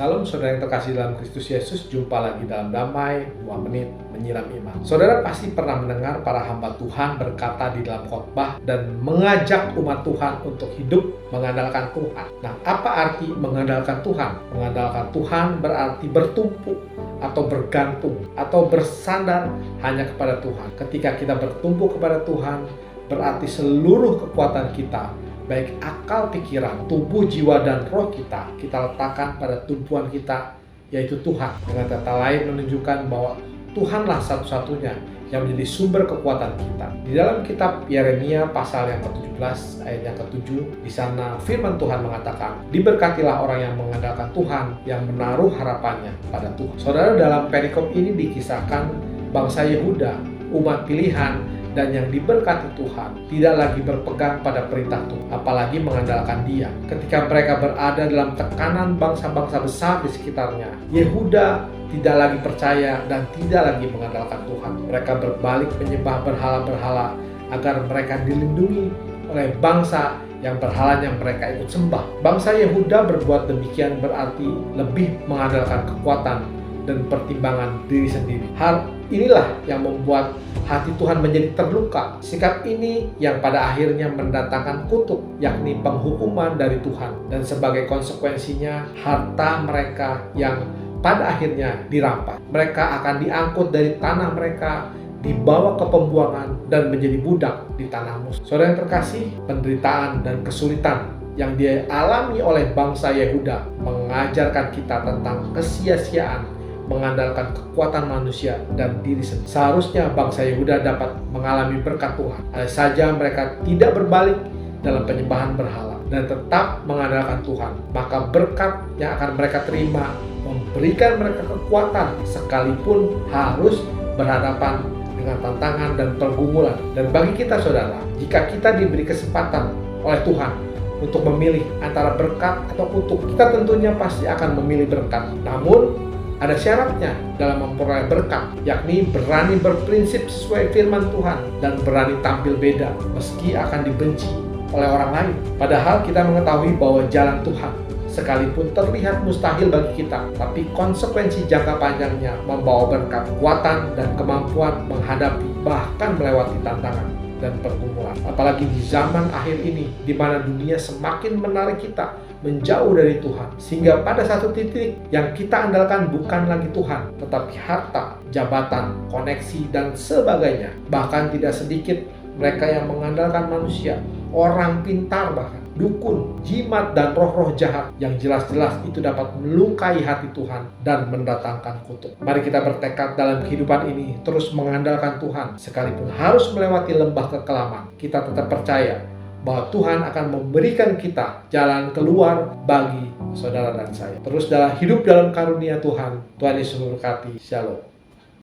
Salam saudara yang terkasih dalam Kristus Yesus, jumpa lagi dalam Damai 2 Menit Menyiram Iman. Saudara pasti pernah mendengar para hamba Tuhan berkata di dalam khotbah dan mengajak umat Tuhan untuk hidup mengandalkan Tuhan. Nah, apa arti mengandalkan Tuhan? Mengandalkan Tuhan berarti bertumpu atau bergantung atau bersandar hanya kepada Tuhan. Ketika kita bertumpu kepada Tuhan, berarti seluruh kekuatan kita, baik akal, pikiran, tubuh, jiwa, dan roh kita letakkan pada tumpuan kita, yaitu Tuhan. Dengan kata lain menunjukkan bahwa Tuhanlah satu-satunya yang menjadi sumber kekuatan kita. Di dalam kitab Yeremia pasal yang ke-17 ayat yang ke-7, di sana firman Tuhan mengatakan, diberkatilah orang yang mengandalkan Tuhan, yang menaruh harapannya pada Tuhan. Saudara, dalam perikop ini dikisahkan bangsa Yehuda, umat pilihan, dan yang diberkati Tuhan tidak lagi berpegang pada perintah Tuhan, apalagi mengandalkan Dia. Ketika mereka berada dalam tekanan bangsa-bangsa besar di sekitarnya, Yehuda tidak lagi percaya dan tidak lagi mengandalkan Tuhan. Mereka berbalik menyembah berhala-berhala agar mereka dilindungi oleh bangsa yang berhalanya mereka ikut sembah. Bangsa Yehuda berbuat demikian berarti lebih mengandalkan kekuatan dan pertimbangan diri sendiri. Hal inilah yang membuat hati Tuhan menjadi terluka. Sikap ini yang pada akhirnya mendatangkan kutuk, yakni penghukuman dari Tuhan. Dan sebagai konsekuensinya, harta mereka yang pada akhirnya dirampas. Mereka akan diangkut dari tanah mereka, dibawa ke pembuangan, dan menjadi budak di tanah musuh. Saudara yang terkasih, penderitaan dan kesulitan yang dialami oleh bangsa Yehuda mengajarkan kita tentang kesia-siaan mengandalkan kekuatan manusia dan diri sendiri. Seharusnya bangsa Yehuda dapat mengalami berkat Tuhan. Hanya saja mereka tidak berbalik dalam penyembahan berhala dan tetap mengandalkan Tuhan. Maka berkat yang akan mereka terima memberikan mereka kekuatan sekalipun harus berhadapan dengan tantangan dan pergumulan. Dan bagi kita saudara, jika kita diberi kesempatan oleh Tuhan untuk memilih antara berkat atau kutuk, kita tentunya pasti akan memilih berkat. Namun ada syaratnya dalam memperoleh berkat, yakni berani berprinsip sesuai firman Tuhan dan berani tampil beda meski akan dibenci oleh orang lain. Padahal kita mengetahui bahwa jalan Tuhan sekalipun terlihat mustahil bagi kita, tapi konsekuensi jangka panjangnya membawa berkat, kekuatan, dan kemampuan menghadapi bahkan melewati tantangan dan pergumulan. Apalagi di zaman akhir ini, di mana dunia semakin menarik kita menjauh dari Tuhan, sehingga pada satu titik yang kita andalkan bukan lagi Tuhan, tetapi harta, jabatan, koneksi, dan sebagainya. Bahkan tidak sedikit mereka yang mengandalkan manusia, orang pintar bahkan, dukun, jimat, dan roh-roh jahat yang jelas-jelas itu dapat melukai hati Tuhan dan mendatangkan kutuk. Mari kita bertekad dalam kehidupan ini terus mengandalkan Tuhan, sekalipun harus melewati lembah kekelaman. Kita tetap percaya bahwa Tuhan akan memberikan kita jalan keluar bagi saudara dan saya. Terus hidup dalam karunia Tuhan. Tuhan Yesus memberkati. Shalom.